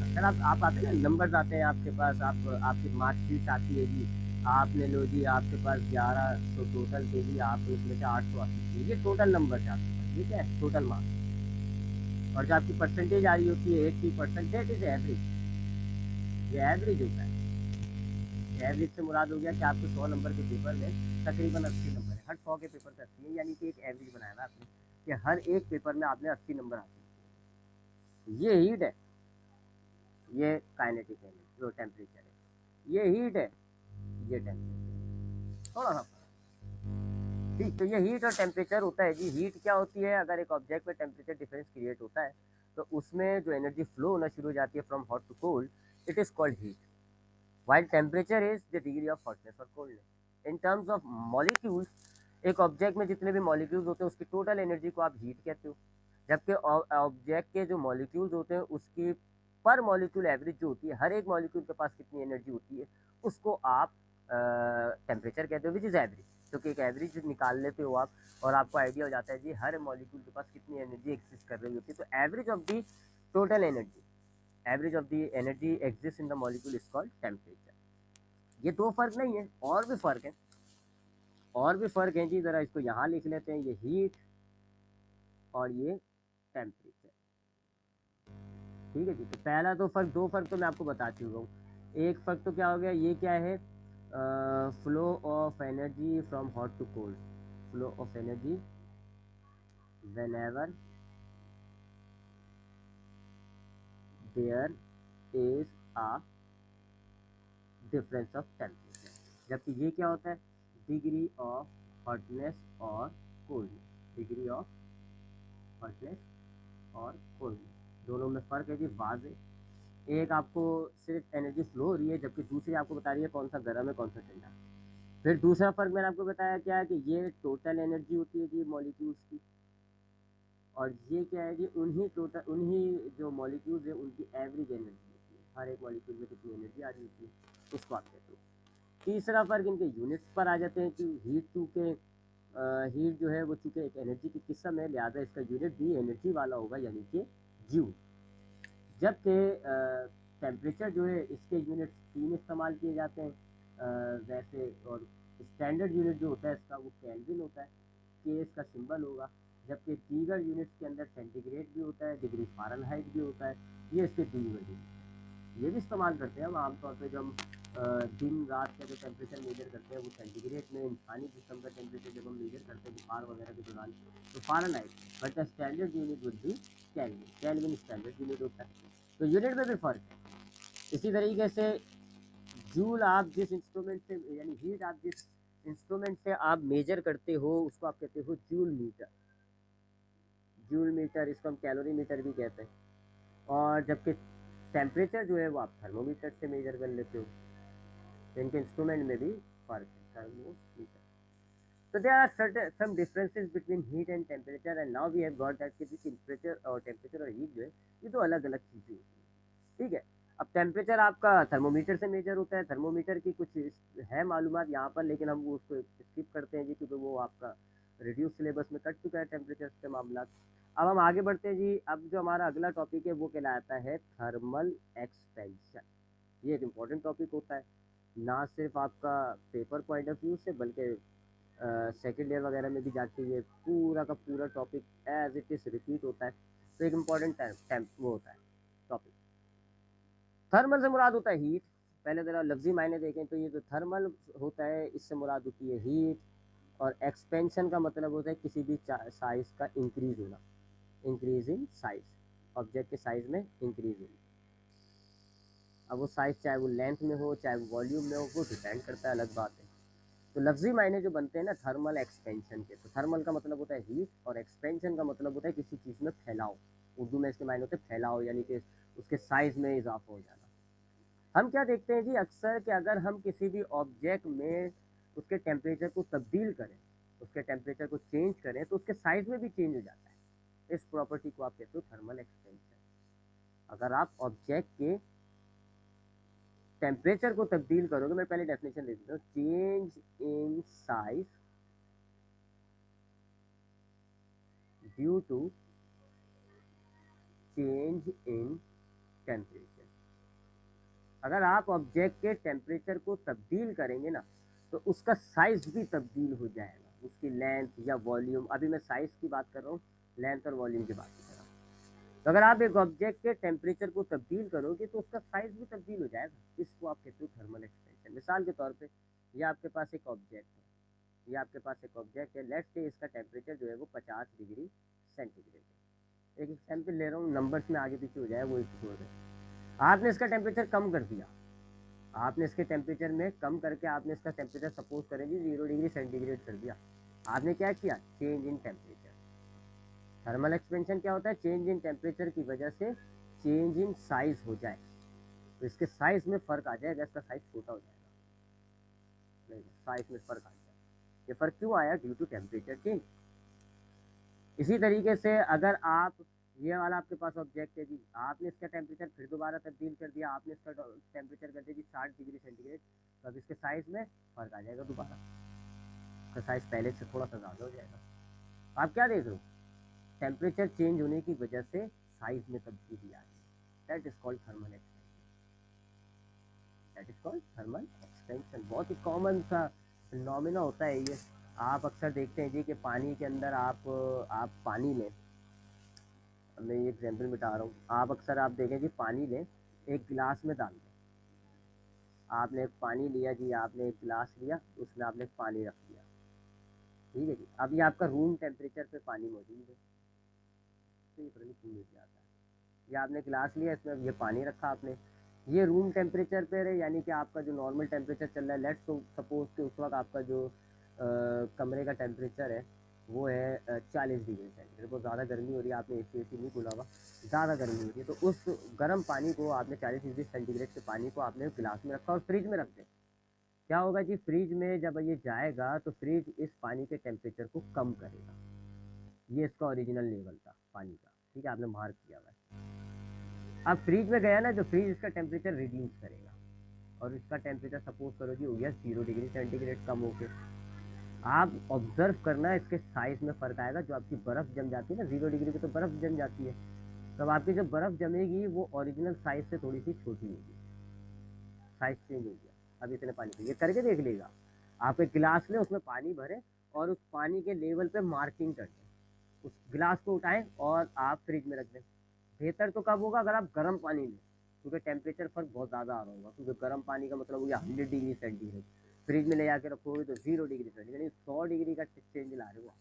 Speaker 1: अगर आप आते हैं ना, नंबर्स आते हैं आपके पास, आप आपकी मार्कशीट आती है जी, आपने लो जी आपके पास 11 तो टोटल थे जी, आप उसमें से 880, ये टोटल नंबर है आपके पास, ठीक है, टोटल मार्क्स। और जो आपकी परसेंटेज आ रही होती है 80%, दैट इज एवरेज, ये एवरेज होता है। एवरेज से मुराद हो गया कि आपके 100 नंबर के पेपर में तकरीबन 80 नंबर है, हर 100 के पेपर पे 80 है, यानी कि एक एवरेज बनाया ना आपने कि हर एक पेपर में आपने 80 नंबर आते हैं। ये हीट है, ये काइनेटिक एनर्जी जो टेम्परेचर है, ये हीट है, ये टेम्परेचर, थोड़ा सा ठीक। तो ये हीट और टेम्परेचर होता है जी। हीट क्या होती है, अगर एक ऑब्जेक्ट में टेम्परेचर डिफरेंस क्रिएट होता है तो उसमें जो एनर्जी फ्लो होना शुरू हो जाती है from hot to cold, it is called heat. While temperature is the degree of hotness और coldness. In terms of molecules, एक ऑब्जेक्ट में जितने भी मॉलिक्यूल्स होते हैं उसकी टोटल एनर्जी को आप हीट कहते हो, जबकि ऑब्जेक्ट के जो मॉलिक्यूल्स होते हैं उसकी पर मॉलिक्यूल एवरेज जो होती है, हर एक मॉलिक्यूल के पास कितनी एनर्जी होती है, उसको आप टेम्परेचर कहते हो, विच इज़ एवरेज। क्योंकि एक एवरेज निकाल लेते हो आप और आपको आइडिया हो जाता है जी हर मॉलिक्यूल के पास कितनी एनर्जी एक्सिस्ट कर रही होती है। तो average of the total energy, average of the energy exist in the molecule is called temperature. ये दो फर्क नहीं है, और भी फर्क है, और भी फर्क है जी। ज़रा इसको यहाँ लिख लेते हैं, ये हीट और ये टेम्परेचर, ठीक है जी। तो पहला तो फर्क, दो फर्क तो मैं आपको बता चुका हूँ। एक फर्क तो क्या हो गया, ये क्या है, flow of energy from hot to cold, flow of energy whenever there is a difference of temperature। जबकि ये क्या होता है, डिग्री ऑफ हॉटनेस और कोल्डनेस, डिग्री ऑफ हॉटनेस और कोल्डनेस, दोनों में फ़र्क है जी वाज़े। एक आपको सिर्फ एनर्जी फ्लो हो रही है, जबकि दूसरी आपको बता रही है कौन सा गर्म है कौन सा ठंडा। फिर दूसरा फ़र्क मैंने आपको बताया क्या है, कि ये टोटल एनर्जी होती है जी मॉलिक्यूल्स की, और ये क्या है जी, उन्हीं टोटल, उन्हीं जो मॉलिक्यूल्स है उनकी एवरेज एनर्जी होती है, हर एक मॉलिक्यूल में कितनी एनर्जी आ रही होती है उसको आप कहते हो। तीसरा फ़र्क इनके यूनिट्स पर आ जाते हैं कि हीट टू के हीट जो है वो चूँकि एक एनर्जी की किस्म है, लिहाजा इसका यूनिट भी एनर्जी वाला होगा, यानी कि जूल। जबकि टेम्परेचर जो है इसके यूनिट्स 3 इस्तेमाल किए जाते हैं वैसे, और स्टैंडर्ड यूनिट जो होता है इसका वो केल्विन होता है, के इसका सिंबल होगा। जबकि दीगर यूनिट्स के अंदर सेंटीग्रेड भी होता है, डिग्री फ़ारेनहाइट भी होता है, ये इसके दीगर यूनिट, ये भी इस्तेमाल करते हैं हम आमतौर पे। जब हम दिन रात का जो टेम्परेचर मेजर करते हैं वो सेंटीग्रेड में, इंसानी जिस्म का टेम्परेचर जब हम मेजर करते हैं बुखार वगैरह के दौरान तो Fahrenheit, but the standard unit would be kelvin, kelvin standard unit होता है। तो यूनिट में भी फ़र्क है। इसी तरीके से जूल आप जिस इंस्ट्रूमेंट से, यानी हीट आप जिस इंस्ट्रूमेंट से आप मेजर करते हो उसको आप कहते हो जूल मीटर, जूल मीटर, इसको हम कैलोरी मीटर भी कहते हैं। और जबकि टेम्परेचर जो है वो आप थर्मोमीटर से मेजर कर लेते हो। तो इनके इंस्ट्रूमेंट में भी फ़र्क है, thermometer. So there are certain some differences between heat and temperature, and now we have got that कि टेम्परेचर और हीट जो है ये दो अलग अलग चीज़ें होती हैं, ठीक है। अब टेम्परेचर आपका थर्मोमीटर से मेजर होता है, थर्मोमीटर की कुछ है मालूमात यहाँ पर, लेकिन हम वो उसको स्किप करते हैं जी क्योंकि वो आपका रिड्यूस सिलेबस में कट चुका है टेम्परेचर के मामला। अब हम आगे बढ़ते हैं जी। अब जो हमारा अगला टॉपिक है वो कहलाता है थर्मल एक्सपेंशन। ये एक इम्पॉर्टेंट टॉपिक होता है, ना सिर्फ आपका पेपर पॉइंट ऑफ व्यू से बल्कि सेकेंड ईयर वगैरह में भी जाके ये पूरा का पूरा topic as it is repeat होता है। तो एक इम्पॉर्टेंट टाइम वो होता है टॉपिक। थर्मल से मुराद होता है हीट। पहले ज़रा लफ्जी मायने देखें तो ये जो थर्मल होता है इससे मुराद होती है हीट, और एक्सपेंशन का मतलब होता है किसी भी साइज़ का इंक्रीज होना, इंक्रीज इन साइज़, ऑब्जेक्ट के साइज़ में इंक्रीज होना। अब वो साइज़ चाहे वो लेंथ में हो चाहे वो वॉल्यूम में हो, वो डिपेंड करता है, अलग बात है। तो लफ्जी मायने जो बनते हैं ना थर्मल एक्सपेंशन के, तो थर्मल का मतलब होता है हीट और एक्सपेंशन का मतलब होता है किसी चीज़ में फैलाव। उर्दू में इसके मायने होते हैं फैलाव, यानी कि उसके साइज़ में इजाफा हो जाना। हम क्या देखते हैं जी अक्सर कि अगर हम किसी भी ऑब्जेक्ट में उसके टेम्परेचर को तब्दील करें, उसके टेम्परेचर को चेंज करें तो उसके साइज़ में भी चेंज हो जाता है। इस प्रॉपर्टी को आप कहते हो थर्मल एक्सपेंशन। अगर आप ऑब्जेक्ट के टेम्परेचर को तब्दील करोगे, मैं पहले डेफिनेशन दे देता हूँ, change in size due to change in temperature. अगर आप ऑब्जेक्ट के टेम्परेचर को तब्दील करेंगे ना, तो उसका साइज भी तब्दील हो जाएगा, उसकी लेंथ या वॉल्यूम। अभी मैं साइज की बात कर रहा हूँ, लेंथ और वॉल्यूम की बात नहीं कर रहा हूँ। तो अगर आप एक ऑब्जेक्ट के टेम्परेचर को तब्दील करोगे तो उसका साइज भी तब्दील हो जाएगा। इसको आप कहते हो थर्मल एक्सपेंशन। मिसाल के तौर पे ये आपके पास एक ऑब्जेक्ट है, ये आपके पास एक ऑब्जेक्ट है, लेट्स से इसका टेम्परेचर जो है वो 50 डिग्री सेंटीग्रेड है। एक एग्जाम्पल ले रहा हूँ, नंबर्स में आगे पीछे हो जाए वो एक छोड़ दें। आपने इसका टेम्परेचर कम कर दिया, आपने इसके टेम्परेचर में कम करके आपने इसका टेम्परेचर सपोज करेंगे 0 डिग्री सेंटीग्रेड कर दिया। आपने क्या किया, change in temperature. Thermal expansion क्या होता है, चेंज इन टेम्परेचर की वजह से चेंज इन साइज हो जाए, तो इसके साइज में फर्क आ जाएगा, इसका साइज छोटा हो जाएगा, नहीं साइज में फर्क आ जाएगा। ये फर्क क्यों आया, ड्यू टू टेम्परेचर चेंज। इसी तरीके से अगर आप ये वाला आपके पास ऑब्जेक्ट है जी, आपने इसका टेम्परेचर फिर दोबारा तब्दील कर दिया, आपने इसका टेम्परेचर कर दिया जी 60 डिग्री सेंटीग्रेड, तो अब इसके साइज में फर्क आ जाएगा, दोबारा इसका साइज पहले से थोड़ा सा ज़्यादा हो जाएगा। आप क्या देख रहे हो, टेम्परेचर चेंज होने की वजह से साइज में तब्दीली आ रही है। That is called thermal expansion. That is called thermal expansion. बहुत ही कॉमन सा फिनोमेना होता है ये। आप अक्सर देखते हैं जी कि पानी के अंदर आप पानी लें, मैं ये एग्जाम्पल बता रहा हूँ, आप अक्सर आप देखें जी पानी लें, एक गिलास में डाल दें। आपने एक पानी लिया जी, आपने एक गिलास लिया, उसमें आपने पानी रख दिया, ठीक है जी। अब ये आपका रूम टेम्परेचर पे पानी मौजूद है, तो ये पता नहीं क्यों लेके आता है। ये आपने गिलास लिया, इसमें ये पानी रखा आपने, ये रूम टेम्परेचर पे है, यानी कि आपका जो नॉर्मल टेम्परेचर चल रहा है, लेट्स सपोज कि उस वक्त आपका जो कमरे का टेम्परेचर है वो है 40 डिग्री सेंटीग्रेड। बहुत ज़्यादा गर्मी हो रही है, आपने एसी नहीं खुला हुआ, ज़्यादा गर्मी हो रही है, तो उस गर्म पानी को आपने 40 डिग्री सेंटीग्रेड के पानी को आपने गिलास में रखा और फ्रिज में रख दें। क्या होगा जी, फ्रिज में जब ये जाएगा तो फ्रिज इस पानी के टेम्परेचर को कम करेगा। ये इसका ओरिजिनल लेवल था पानी का, ठीक है, आपने मार्क किया हुआ है। अब फ्रिज में गया ना, जो फ्रिज इसका टेम्परेचर रिड्यूस करेगा और इसका टेम्परेचर सपोज करो जी हो गया 0 डिग्री सेंटीग्रेड कम होके। आप ऑब्जर्व करना, इसके साइज में फ़र्क आएगा। जो आपकी बर्फ़ जम जाती है ना 0 डिग्री पे, तो बर्फ़ जम जाती है, तब आपकी जो बर्फ़ जमेगी वो ओरिजिनल साइज से थोड़ी सी छोटी होगी, साइज चेंज हो गया। अब इतने पानी पे ये करके देख लेगा। आप एक गिलास लें, उसमें पानी भरें और उस पानी के लेवल पे मार्किंग कर दें, उस गिलास को उठाएं और आप फ्रिज में रख दें। बेहतर तो कब होगा, अगर आप गर्म पानी लें, क्योंकि टेम्परेचर फर्क बहुत ज़्यादा आ रहा होगा, क्योंकि गर्म पानी का मतलब हो गया 100 डिग्री सेंटीग्रेड। फ्रिज में ले जाके रखोगे तो 0 डिग्री सेंटीग्रेड, यानी 100 डिग्री का चेंज ला रहे हो।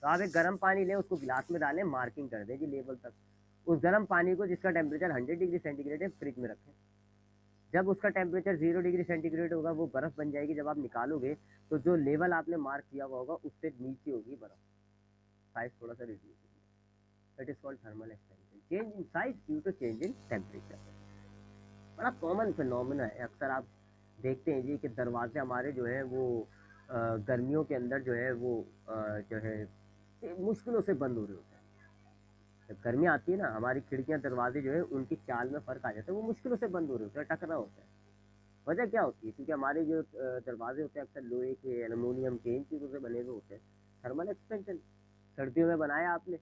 Speaker 1: तो आप एक गर्म पानी लें, उसको गिलास में डालें, मार्किंग कर दें जी लेवल तक। उस गर्म पानी को जिसका टेम्परेचर 100 डिग्री सेंटीग्रेड है फ्रिज में रखें। जब उसका टेम्परेचर 0 डिग्री सेंटीग्रेड होगा, वो बर्फ़ बन जाएगी। जब आप निकालोगे तो जो लेवल आपने मार्क किया हुआ होगा उससे नीचे होगी बर्फ़, साइज थोड़ा सा रिड्यूस होगी। That is called thermal expansion, change in size due to change in temperature. बड़ा कॉमन फिनोमेना है। अक्सर आप देखते हैं जी कि दरवाजे हमारे जो है वो गर्मियों के अंदर जो है वो जो है मुश्किलों से बंद हो रहे होते हैं। जब गर्मी आती है ना, हमारी खिड़कियां दरवाजे जो है उनकी चाल में फ़र्क आ जाता है, वो मुश्किलों से बंद हो रहे होते हैं, टकरा होता है। वजह क्या होती है, क्योंकि हमारे जो दरवाजे होते हैं अक्सर लोहे के, एलुमिनियम के, इन चीज़ों से बने हुए होते हैं। थर्मल एक्सपेंशन सर्दियों में बनाया आपने,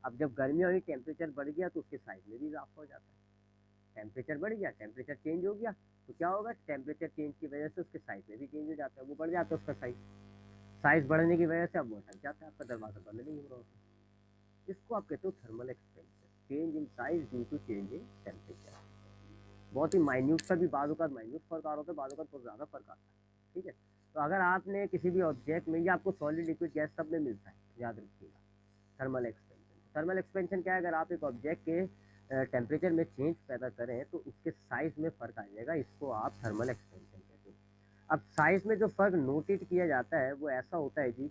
Speaker 1: अब जब गर्मी हुई, टेम्परेचर बढ़ गया, तो उसके साइज में भी इजाफा हो जाता है। टेम्परेचर बढ़ गया, टेम्परेचर चेंज हो गया, तो क्या होगा, टेम्परेचर चेंज की वजह से उसके साइज में भी चेंज हो जाता है, वो बढ़ जाता है उसका साइज। साइज बढ़ने की वजह से अब वो हट जाता है, आपका दरवाजा बंद नहीं हो रहा होता। इसको आप कहते हो thermal expansion, change in size due to change in temperature. बहुत ही माइन्यूट सा भी बाजू का माइन्यूट फर्क आ रहा होता है, बाजू का बहुत ज़्यादा फर्क आता है, ठीक है। तो अगर आपने किसी भी ऑब्जेक्ट में, ये आपको सॉलिड लिक्विड गैस सब में मिलता है, याद रखिएगा। थर्मल एक्सपेंशन, थर्मल एक्सपेंशन क्या है, अगर आप एक ऑब्जेक्ट के टेम्परेचर में चेंज पैदा करें तो उसके साइज में फ़र्क आ जाएगा, इसको आप थर्मल एक्सपेंशन कहते हैं। अब साइज में जो फ़र्क नोटेड किया जाता है वो ऐसा होता है जी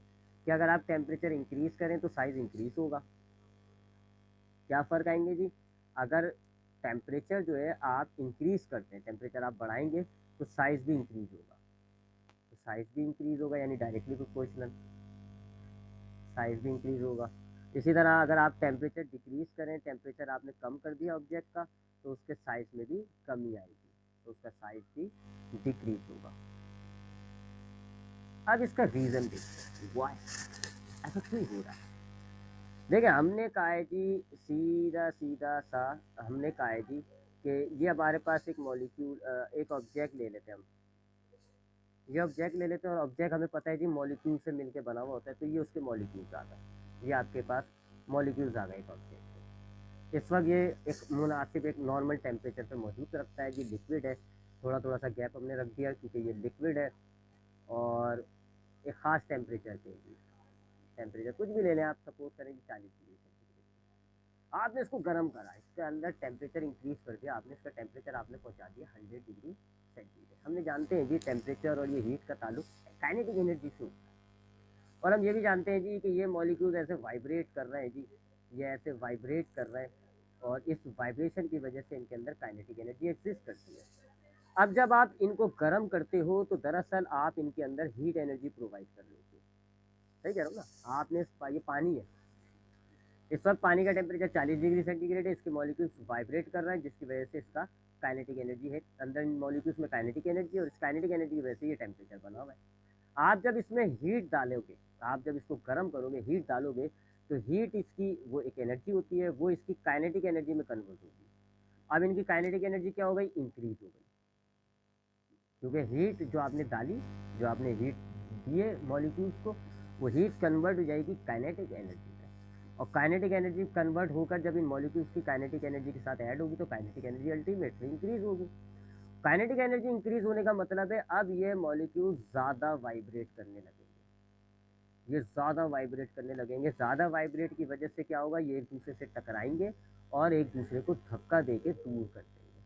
Speaker 1: कि अगर आप टेम्परेचर इंक्रीज़ करें तो साइज़ इंक्रीज़ होगा। क्या फ़र्क आएंगे जी, अगर टेम्परेचर जो है आप इंक्रीज़ करते हैं, टेम्परेचर आप बढ़ाएंगे तो साइज़ भी इंक्रीज़ होगा, तो साइज़ भी इंक्रीज़ होगा, यानी डायरेक्टली प्रोपोर्शनल, साइज़ भी इंक्रीज़ होगा। इसी तरह अगर आप टेम्परेचर डिक्रीज़ करें, टेम्परेचर आपने कम कर दिया ऑब्जेक्ट का, तो उसके साइज़ में भी कमी आएगी। तो उसका साइज भी डिक्रीज होगा। अब इसका रीज़न देखते हैं वाई ऐसा क्यों हो रहा है। देखिए हमने कहा है जी सीधा सीधा सा, हमने कहा है जी कि ये हमारे पास एक मॉलिक्यूल, एक ऑब्जेक्ट ले लेते हैं हम। ये ऑब्जेक्ट ले लेते हैं और ऑब्जेक्ट हमें पता है जी मॉलिक्यूल से मिलके बना हुआ होता है, तो ये उसके मॉलिक्यूल्स आ गए। ये आपके पास मॉलिक्यूल्स आ गए एक ऑब्जेक्ट के। इस वक्त ये एक मुनासिब एक नॉर्मल टेम्परेचर पे मौजूद रखता है जी, लिक्विड है। थोड़ा थोड़ा सा गैप हमने रख दिया क्योंकि ये लिक्विड है और एक ख़ास टेम्परेचर पे जी, टेम्परेचर कुछ भी ले लें आप, सपोज करें कि 40 डिग्री सेंटीग्रेड। आपने इसको गर्म करा, इसके अंदर टेम्परेचर इंक्रीज कर दिया आपने, इसका टेम्परेचर आपने पहुंचा दिया 100 डिग्री सेंटीग्रेड। हमने जानते हैं जी टेम्परेचर और ये हीट का ताल्लुक काइनेटिक एनर्जी से होता है। और हम ये भी जानते हैं जी कि ये मॉलिक्यूल ऐसे वाइब्रेट कर रहे हैं जी, ये ऐसे वाइब्रेट कर रहे हैं और इस वाइब्रेशन की वजह से इनके अंदर काइनेटिक एनर्जी एग्जिस्ट करती है। अब जब आप इनको गर्म करते हो तो दरअसल आप इनके अंदर हीट एनर्जी प्रोवाइड कर रहे हो। सही कह रहा हूँ ना, आपने ये पानी है, इस वक्त पानी का टेम्परेचर 40 डिग्री सेंटीग्रेड है, इसके मॉलिक्यूल्स वाइब्रेट कर रहे हैं जिसकी वजह से इसका काइनेटिक एनर्जी है, अंदर इन मॉलिक्यूल्स में काइनेटिक एनर्जी, और इस काइनेटिक एनर्जी की वजह से ये टेम्परेचर बना हुआ है। आप जब इसमें हीट डालोगे, आप जब इसको गर्म करोगे, हीट डालोगे, तो हीट इसकी वो एक एनर्जी होती है, वो इसकी काइनेटिक एनर्जी में कन्वर्ट होगी। अब इनकी काइनेटिक एनर्जी क्या हो गई, इंक्रीज हो गई, क्योंकि हीट जो आपने डाली, जो आपने हीट दिए मॉलिक्यूल्स को, वो हीट कन्वर्ट हो जाएगी काइनेटिक एनर्जी में, और काइनेटिक एनर्जी कन्वर्ट होकर जब इन मॉलिक्यूल्स की काइनेटिक एनर्जी के साथ ऐड होगी तो काइनेटिक एनर्जी अल्टीमेटली इंक्रीज होगी। काइनेटिक एनर्जी इंक्रीज होने का मतलब है अब ये मॉलिक्यूल ज़्यादा वाइब्रेट करने लगेंगे, ये ज़्यादा वाइब्रेट करने लगेंगे। ज़्यादा वाइब्रेट की वजह से क्या होगा, ये एक दूसरे से टकराएंगे और एक दूसरे को धक्का दे के दूर कर देंगे।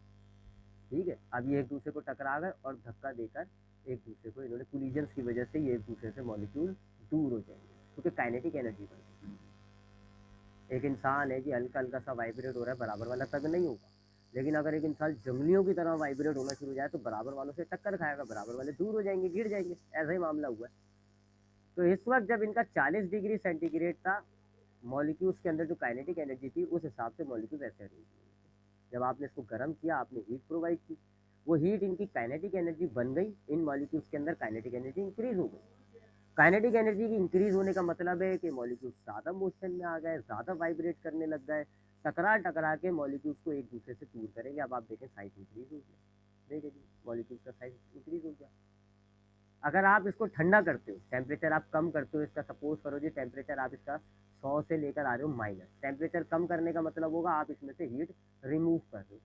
Speaker 1: ठीक है, अब ये एक दूसरे को टकरा गए और धक्का देकर एक दूसरे को, इन्होंने कोलिजन्स की वजह से ये एक दूसरे से मॉलिक्यूल दूर हो जाएंगे क्योंकि काइनेटिक एनर्जी बढ़ गई। एक इंसान है जी, हल्का हल्का सा वाइब्रेट हो रहा है, बराबर वाला तब नहीं होगा, लेकिन अगर एक इंसान जंगलियों की तरह वाइब्रेट होना शुरू हो जाए तो बराबर वालों से टक्कर खाएगा, बराबर वाले दूर हो जाएंगे, गिर जाएंगे, ऐसा ही मामला हुआ है। तो इस वक्त जब इनका 40 डिग्री सेंटीग्रेड था, मॉलिक्यूल्स के अंदर जो काइनेटिक एनर्जी थी उस हिसाब से मॉलिक्यूल्स ऐसे अरेंज हुए। जब आपने इसको गर्म किया, आपने हीट प्रोवाइड की, वो हीट इनकी काइनेटिक एनर्जी बन गई, इन मॉलिक्यूल्स के अंदर काइनेटिक एनर्जी इंक्रीज हो गई। काइनेटिक एनर्जी की इंक्रीज होने का मतलब है कि मॉलिक्यूल्स ज़्यादा मोशन में आ गए, ज़्यादा वाइब्रेट करने लग गए, टकरा टकरा के मॉलिक्यूल्स को एक दूसरे से दूर करेंगे। अब आप देखें साइज इंक्रीज हो गया, देखिए जी मॉलिक्यूल्स का साइज इंक्रीज हो गया। अगर आप इसको ठंडा करते हो, टेम्परेचर आप कम करते हो इसका, सपोज करो जी टेम्परेचर आप इसका 100 से लेकर आ रहे हो माइनस, टेम्परेचर कम करने का मतलब होगा आप इसमें से हीट रिमूव कर रहे हो।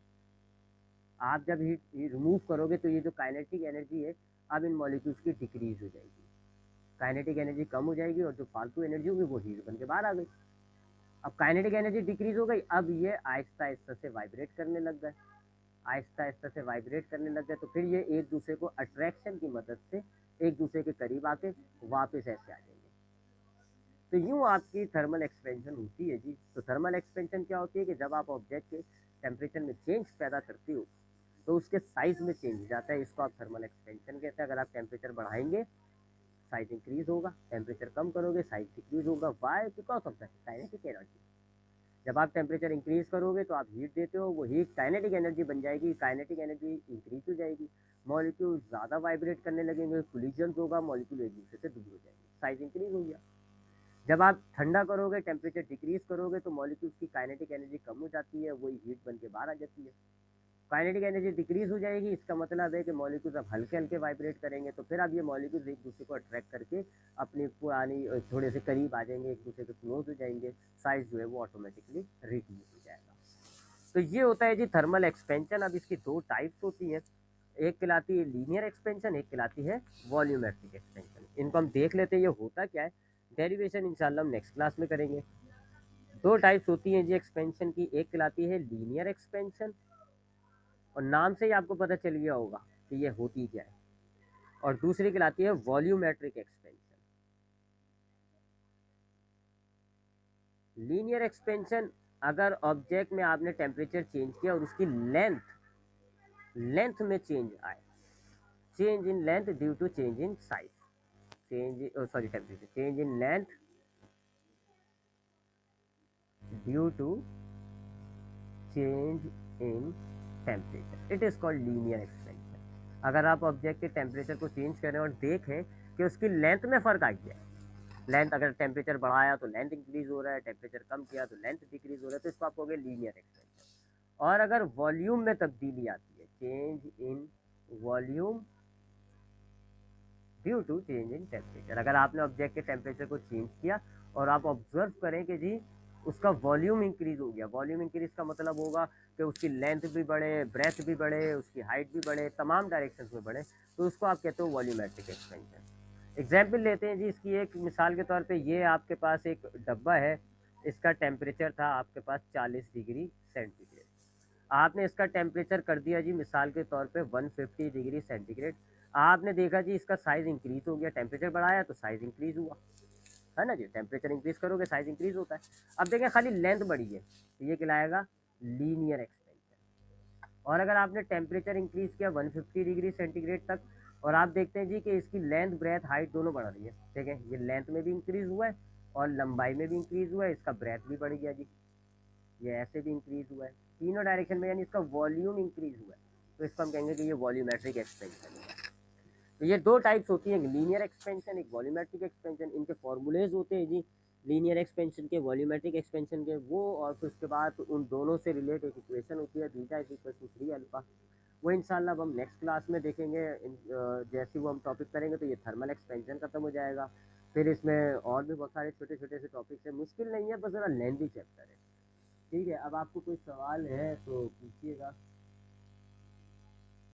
Speaker 1: आप जब हीट रिमूव करोगे तो ये जो काइनेटिक एनर्जी है अब इन मॉलिक्यूल्स की डिक्रीज हो जाएगी, काइनेटिक एनर्जी कम हो जाएगी और जो फालतू एनर्जी होगी वो हीट बन के बाहर आ गई। अब काइनेटिक एनर्जी डिक्रीज हो गई, अब ये आहिस्ता आहिस्ता से वाइब्रेट करने लग गए, आहिस्ता आहिस्ता से वाइब्रेट करने लग गए, तो फिर ये एक दूसरे को अट्रैक्शन की मदद से एक दूसरे के करीब आके वापस ऐसे आ जाएंगे। तो यूँ आपकी थर्मल एक्सपेंशन होती है जी। तो थर्मल एक्सपेंशन क्या होती है कि जब आप ऑब्जेक्ट के टेम्परेचर में चेंज पैदा करते हो तो उसके साइज में चेंज हो जाता है, इसको आप थर्मल एक्सपेंशन कहते हैं। अगर आप टेम्परेचर बढ़ाएंगे साइज इंक्रीज होगा, टेम्परेचर कम करोगे साइज डिक्रीज होगा, why because of the kinetic energy. जब आप टेम्परेचर इंक्रीज करोगे तो आप हीट देते हो, वो हीट काइनेटिक एनर्जी बन जाएगी, काइनेटिक एनर्जी इंक्रीज हो जाएगी, मॉलिक्यूल ज़्यादा वाइब्रेट करने लगेंगे, कोलिजन होगा, मॉलिक्यूल एक दूसरे से दूर हो जाएंगे, साइज इंक्रीज हो गया। जब आप ठंडा करोगे, टेम्परेचर डिक्रीज करोगे तो मॉलिक्यूल्स की काइनेटिक एनर्जी कम हो जाती है, वही हीट बन के बाहर आ जाती है। काइनेटिक एनर्जी डिक्रीज हो जाएगी, इसका मतलब है कि मॉलिक्यूल्स अब हल्के हल्के वाइब्रेट करेंगे, तो फिर अब ये मॉलिक्यूल्स एक दूसरे को अट्रैक्ट करके अपनी पुरानी थोड़े से करीब आ जाएंगे, एक दूसरे के क्लोज हो जाएंगे, साइज जो है वो ऑटोमेटिकली रिड्यूस हो जाएगा। तो ये होता है जी थर्मल एक्सपेंशन। अब इसकी दो टाइप्स होती हैं, एक कहलाती है लीनियर एक्सपेंशन, एक कहलाती है वॉल्यूमेट्रिक एक्सपेंशन। इनको हम देख लेते हैं ये होता क्या है, डेरिवेशन इंशाल्लाह हम नेक्स्ट क्लास में करेंगे। दो टाइप्स होती हैं जी एक्सपेंशन की, एक कहलाती है लीनियर एक्सपेंशन, और नाम से ही आपको पता चल गया होगा कि ये होती क्या है, और दूसरी कहलाती है वॉल्यूमेट्रिक एक्सपेंशन। लीनियर एक्सपेंशन, अगर ऑब्जेक्ट में आपने टेम्परेचर चेंज किया और उसकी लेंथ में चेंज आए, change in length due to change in size, change sorry temperature change in length due to change in temperature, it is called linear expansion. अगर आप ऑब्जेक्ट के टेम्परेचर को चेंज करें और देखें कि उसकी लेंथ में फ़र्क आ गया, लेंथ अगर टेम्परेचर बढ़ाया तो लेंथ इंक्रीज हो रहा है, टेम्परेचर कम किया तो लेंथ डिक्रीज हो रहा है, तो इसको आप कहोगे लीनियर एक्सपेंशन। और अगर वॉल्यूम में तब्दीली आती है, change in volume due to change in temperature, अगर आपने ऑब्जेक्ट के टेम्परेचर को चेंज किया और आप ऑब्जर्व करें कि जी उसका वॉल्यूम इंक्रीज हो गया, वॉल्यूम इंक्रीज का मतलब होगा कि उसकी लेंथ भी बढ़े, ब्रेथ भी बढ़े, उसकी हाइट भी बढ़े, तमाम डायरेक्शंस में बढ़े, तो उसको आप कहते हो वॉल्यूमेट्रिक एक्सपेंशन। एग्जाम्पल लेते हैं जी इसकी, एक मिसाल के तौर पे ये आपके पास एक डब्बा है, इसका टेम्परेचर था आपके पास 40 डिग्री सेंटीग्रेड, आपने इसका टेम्परेचर कर दिया जी मिसाल के तौर पे 150 डिग्री सेंटीग्रेड, आपने देखा जी इसका साइज़ इंक्रीज हो गया, टेम्परेचर बढ़ाया तो साइज़ इंक्रीज हुआ, है ना जी, टेम्परेचर इंक्रीज करोगे साइज़ इंक्रीज होता है। अब देखें खाली लेंथ बढ़ी है तो ये कहलाएगा लीनियर एक्सपेंशन। और अगर आपने टेम्परेचर इंक्रीज किया 150 डिग्री सेंटीग्रेड तक और आप देखते हैं जी कि इसकी लेंथ ब्रेथ हाइट दोनों बढ़ रही है, ठीक है, ये लेंथ में भी इंक्रीज हुआ है और लंबाई में भी इंक्रीज हुआ है, इसका ब्रेथ भी बढ़ गया जी, ये ऐसे भी इंक्रीज हुआ है, तीनों डायरेक्शन में, यानी इसका वॉल्यूम इंक्रीज हुआ है, तो इसको हम कहेंगे कि ये वॉल्यूमेट्रिक एक्सपेंशन है। तो ये दो टाइप्स होती हैं, एक लीनियर एक्सपेंशन, एक वॉल्यूमेट्रिक एक्सपेंशन। इनके फॉर्मूलेज होते हैं जी लीनियर एक्सपेंशन के, वॉल्यूमेट्रिक एक्सपेंशन के, वो और फिर उसके बाद उन दोनों से रिलेट एक इक्वेशन होती है, beta is equal to 3 alpha, वो इंशाल्लाह अब हम नेक्स्ट क्लास में देखेंगे। जैसे वो हम टॉपिक करेंगे तो ये थर्मल एक्सपेंशन खत्म हो जाएगा, फिर इसमें और भी बहुत सारे छोटे छोटे से टॉपिक्स हैं, मुश्किल नहीं है, बस ज़रा लेंथी चैप्टर है। ठीक है, अब आपको कोई सवाल है तो पूछिएगा।